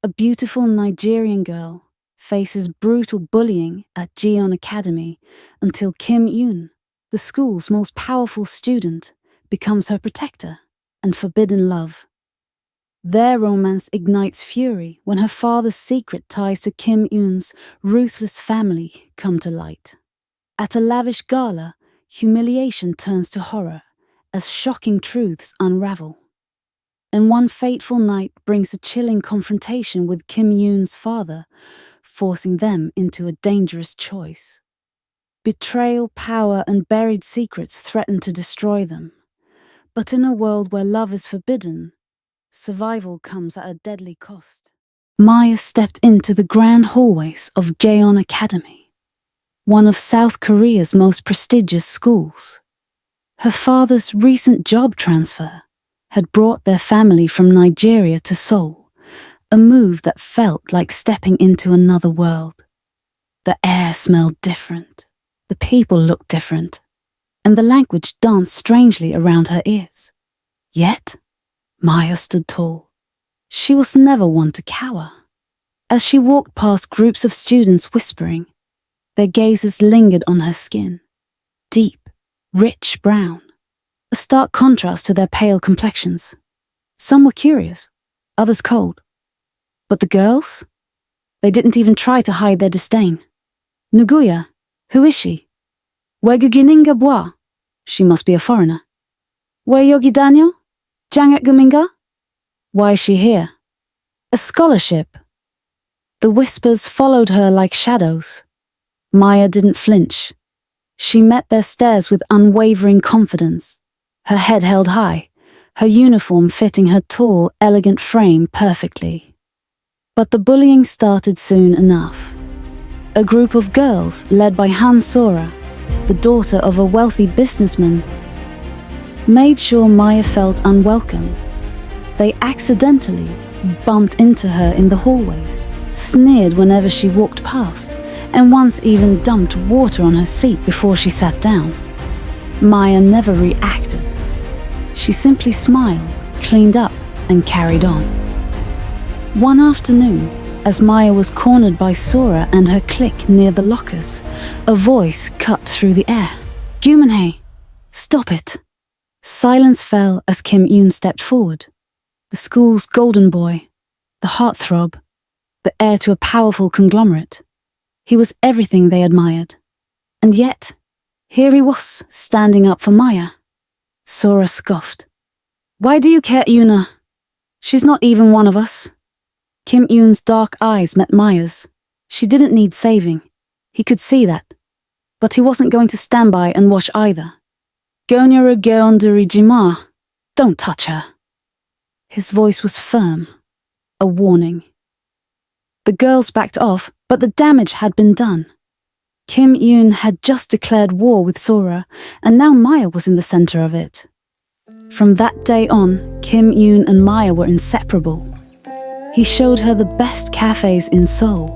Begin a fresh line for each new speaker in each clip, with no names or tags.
A beautiful Nigerian girl faces brutal bullying at Jeon Academy until Kim Yoon, the school's most powerful student, becomes her protector and forbidden love. Their romance ignites fury when her father's secret ties to Kim Yoon's ruthless family come to light. At a lavish gala, humiliation turns to horror as shocking truths unravel. And one fateful night brings a chilling confrontation with Kim Yoon's father, forcing them into a dangerous choice. Betrayal, power, and buried secrets threaten to destroy them. But in a world where love is forbidden, survival comes at a deadly cost. Maya stepped into the grand hallways of Jeon Academy, one of South Korea's most prestigious schools. Her father's recent job transfer had brought their family from Nigeria to Seoul, a move that felt like stepping into another world. The air smelled different, the people looked different, and the language danced strangely around her ears. Yet, Maya stood tall. She was never one to cower. As she walked past groups of students whispering, their gazes lingered on her skin, deep, rich brown, a stark contrast to their pale complexions. Some were curious, others cold. But the girls? They didn't even try to hide their disdain. Nuguya, who is she? Wegugininga Bwa, she must be a foreigner. Weyogi Daniel? Jangat Guminga? Why is she here? A scholarship. The whispers followed her like shadows. Maya didn't flinch. She met their stares with unwavering confidence, her head held high, her uniform fitting her tall, elegant frame perfectly. But the bullying started soon enough. A group of girls, led by Han Sora, the daughter of a wealthy businessman, made sure Maya felt unwelcome. They accidentally bumped into her in the hallways, sneered whenever she walked past, and once even dumped water on her seat before she sat down. Maya never reacted. She simply smiled, cleaned up, and carried on. One afternoon, as Maya was cornered by Sora and her clique near the lockers, a voice cut through the air. "Gumanhei, stop it." Silence fell as Kim Yoon stepped forward. The school's golden boy, the heartthrob, the heir to a powerful conglomerate. He was everything they admired. And yet, here he was, standing up for Maya. Sora scoffed. "Why do you care, Yuna? She's not even one of us." Kim Yoon's dark eyes met Maya's. She didn't need saving. He could see that. But he wasn't going to stand by and watch either. "Gonyara Geonderijima, don't touch her." His voice was firm, a warning. The girls backed off, but the damage had been done. Kim Yoon had just declared war with Sora, and now Maya was in the center of it. From that day on, Kim Yoon and Maya were inseparable. He showed her the best cafes in Seoul,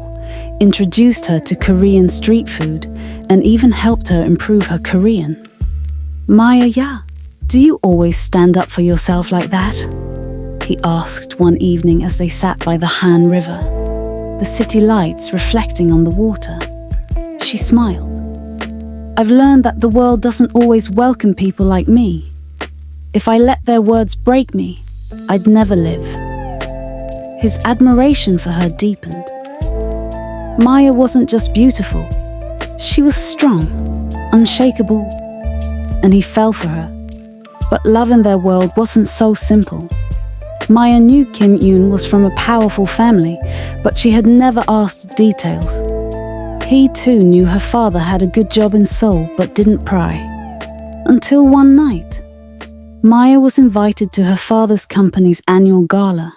introduced her to Korean street food, and even helped her improve her Korean. "Maya, yeah, do you always stand up for yourself like that?" he asked one evening as they sat by the Han River, the city lights reflecting on the water. She smiled. "I've learned that the world doesn't always welcome people like me. If I let their words break me, I'd never live." His admiration for her deepened. Maya wasn't just beautiful. She was strong, unshakable, and he fell for her. But love in their world wasn't so simple. Maya knew Kim Yoon was from a powerful family, but she had never asked details. He too knew her father had a good job in Seoul but didn't pry. Until one night, Maya was invited to her father's company's annual gala.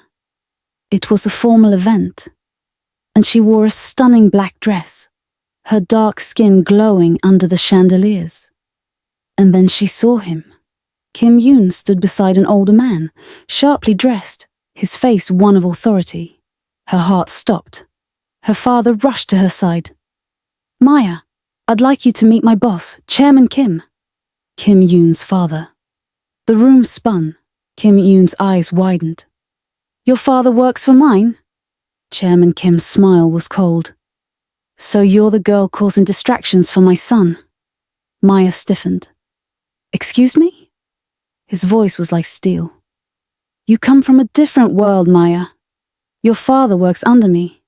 It was a formal event, and she wore a stunning black dress, her dark skin glowing under the chandeliers. And then she saw him. Kim Yoon stood beside an older man, sharply dressed, his face one of authority. Her heart stopped. Her father rushed to her side. "Maya, I'd like you to meet my boss, Chairman Kim." Kim Yoon's father. The room spun. Kim Yoon's eyes widened. "Your father works for mine?" Chairman Kim's smile was cold. So you're the girl causing distractions for my son? Maya stiffened. Excuse me? His voice was like steel. You come from a different world, Maya. Your father works under me.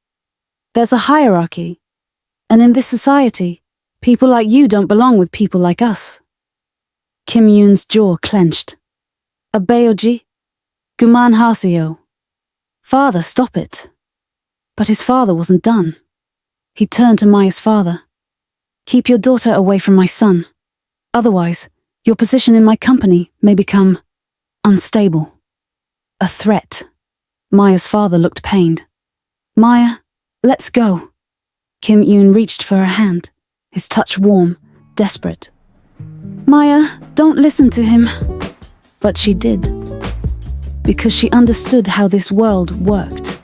There's a hierarchy. And in this society, people like you don't belong with people like us. Kim Yoon's jaw clenched. Abeoji, Guman Haseo. Father, stop it. But his father wasn't done. He turned to Maya's father. Keep your daughter away from my son. Otherwise, your position in my company may become unstable. A threat. Maya's father looked pained. Maya, let's go. Kim Yoon reached for her hand, his touch warm, desperate. Maya, don't listen to him. But she did. Because she understood how this world worked.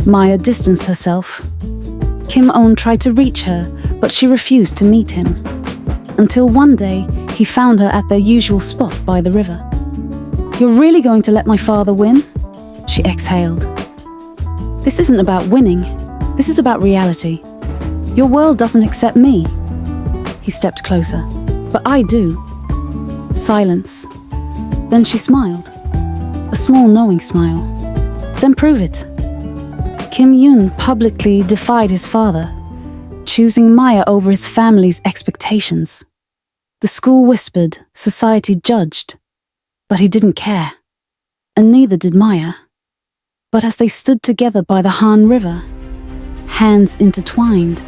Maya distanced herself. Kim Yoon tried to reach her, but she refused to meet him. Until one day, he found her at their usual spot by the river. You're really going to let my father win? She exhaled. This isn't about winning. This is about reality. Your world doesn't accept me. He stepped closer. But I do. Silence. Then she smiled. A small knowing smile. Then prove it. Kim Yoon publicly defied his father, choosing Maya over his family's expectations. The school whispered, society judged, but he didn't care. And neither did Maya. But as they stood together by the Han River, hands intertwined,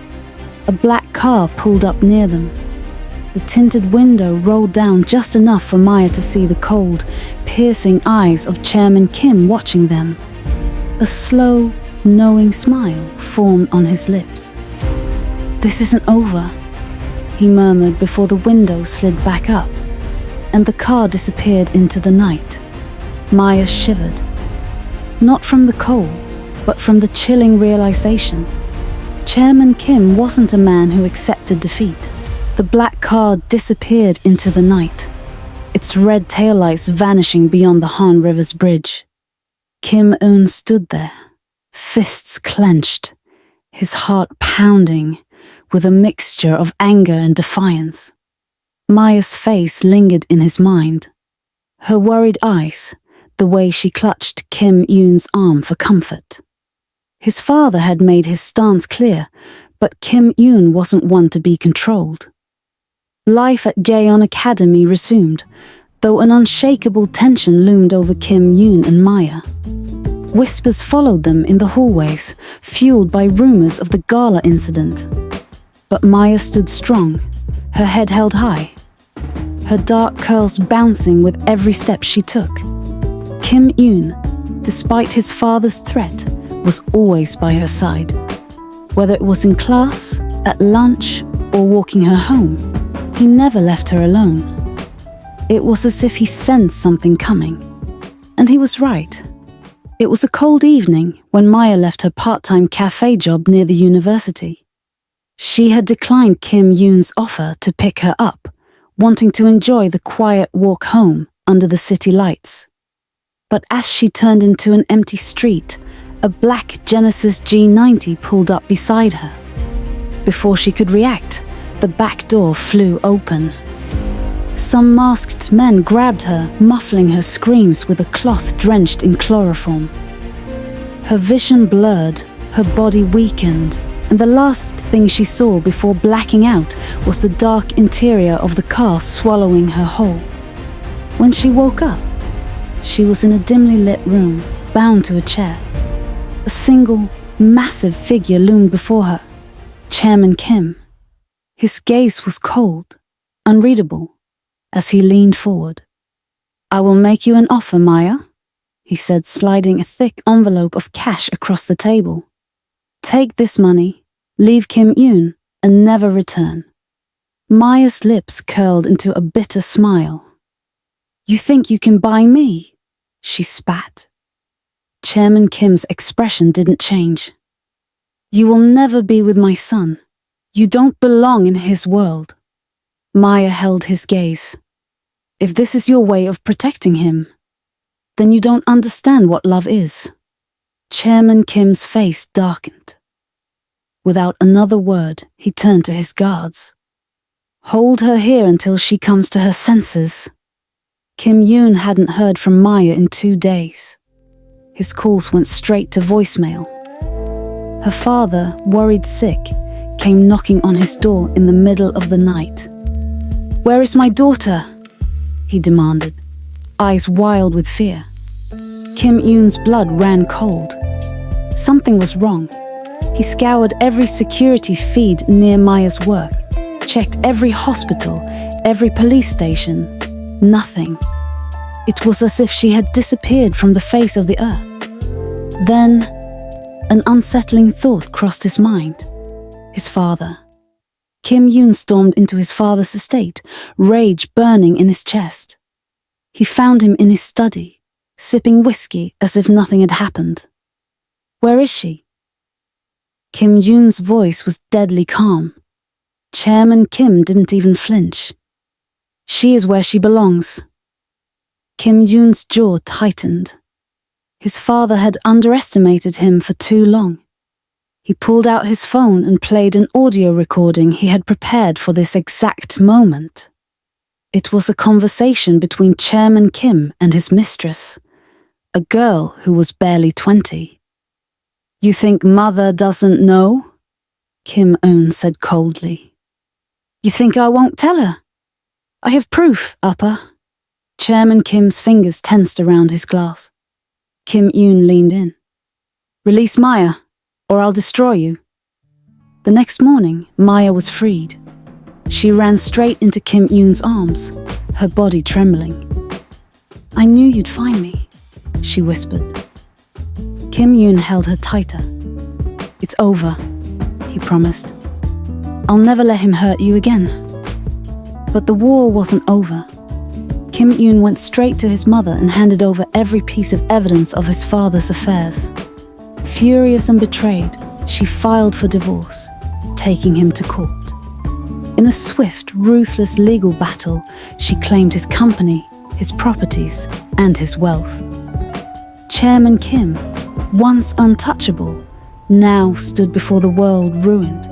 a black car pulled up near them. The tinted window rolled down just enough for Maya to see the cold, piercing eyes of Chairman Kim watching them. A slow, knowing smile formed on his lips. This isn't over, he murmured before the window slid back up, and the car disappeared into the night. Maya shivered. Not from the cold, but from the chilling realization. Chairman Kim wasn't a man who accepted defeat. The black car disappeared into the night, its red taillights vanishing beyond the Han River's bridge. Kim Yoon stood there, fists clenched, his heart pounding, with a mixture of anger and defiance. Maya's face lingered in his mind. Her worried eyes, the way she clutched Kim Yoon's arm for comfort. His father had made his stance clear, but Kim Yoon wasn't one to be controlled. Life at Jeon Academy resumed, though an unshakable tension loomed over Kim Yoon and Maya. Whispers followed them in the hallways, fueled by rumors of the gala incident. But Maya stood strong, her head held high, her dark curls bouncing with every step she took. Kim Yoon, despite his father's threat, was always by her side. Whether it was in class, at lunch, or walking her home, he never left her alone. It was as if he sensed something coming. And he was right. It was a cold evening when Maya left her part-time cafe job near the university. She had declined Kim Yoon's offer to pick her up, wanting to enjoy the quiet walk home under the city lights. But as she turned into an empty street, a black Genesis G90 pulled up beside her. Before she could react, the back door flew open. Some masked men grabbed her, muffling her screams with a cloth drenched in chloroform. Her vision blurred, her body weakened, and the last thing she saw before blacking out was the dark interior of the car swallowing her whole. When she woke up, she was in a dimly lit room, bound to a chair. A single, massive figure loomed before her, Chairman Kim. His gaze was cold, unreadable, as he leaned forward. I will make you an offer, Maya, he said, sliding a thick envelope of cash across the table. Take this money, leave Kim Yoon, and never return. Maya's lips curled into a bitter smile. You think you can buy me? She spat. Chairman Kim's expression didn't change. You will never be with my son. You don't belong in his world. Maya held his gaze. If this is your way of protecting him, then you don't understand what love is. Chairman Kim's face darkened. Without another word, he turned to his guards. "Hold her here until she comes to her senses." Kim Yoon hadn't heard from Maya in 2 days. His calls went straight to voicemail. Her father, worried sick, came knocking on his door in the middle of the night. "Where is my daughter?" he demanded, eyes wild with fear. Kim Yoon's blood ran cold. Something was wrong. He scoured every security feed near Maya's work, checked every hospital, every police station. Nothing. It was as if she had disappeared from the face of the earth. Then, an unsettling thought crossed his mind. His father. Kim Yoon stormed into his father's estate, rage burning in his chest. He found him in his study, sipping whiskey as if nothing had happened. "Where is she?" Kim Yoon's voice was deadly calm. Chairman Kim didn't even flinch. "She is where she belongs." Kim Yoon's jaw tightened. His father had underestimated him for too long. He pulled out his phone and played an audio recording he had prepared for this exact moment. It was a conversation between Chairman Kim and his mistress, a girl who was barely 20. "You think Mother doesn't know?" Kim Yoon said coldly. "You think I won't tell her? I have proof, Upper." Chairman Kim's fingers tensed around his glass. Kim Yoon leaned in. "Release Maya, or I'll destroy you." The next morning, Maya was freed. She ran straight into Kim Yoon's arms, her body trembling. "I knew you'd find me," she whispered. Kim Yoon held her tighter. "It's over," he promised. "I'll never let him hurt you again." But the war wasn't over. Kim Yoon went straight to his mother and handed over every piece of evidence of his father's affairs. Furious and betrayed, she filed for divorce, taking him to court. In a swift, ruthless legal battle, she claimed his company, his properties, and his wealth. Chairman Kim, once untouchable, now stood before the world ruined.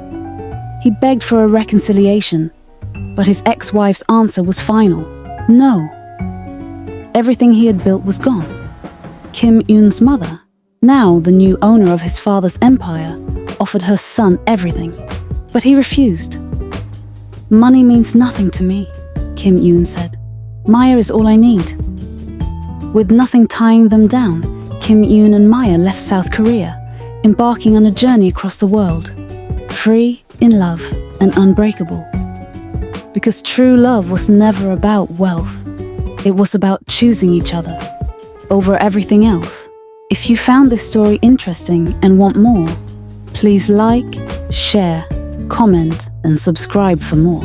He begged for a reconciliation, but his ex-wife's answer was final: no. Everything he had built was gone. Kim Yoon's mother, now the new owner of his father's empire, offered her son everything, but he refused. "Money means nothing to me," Kim Yoon said. "Maya is all I need." With nothing tying them down, Kim Yoon and Maya left South Korea, embarking on a journey across the world, free, in love, and unbreakable. Because true love was never about wealth. It was about choosing each other over everything else. If you found this story interesting and want more, please like, share, comment, and subscribe for more.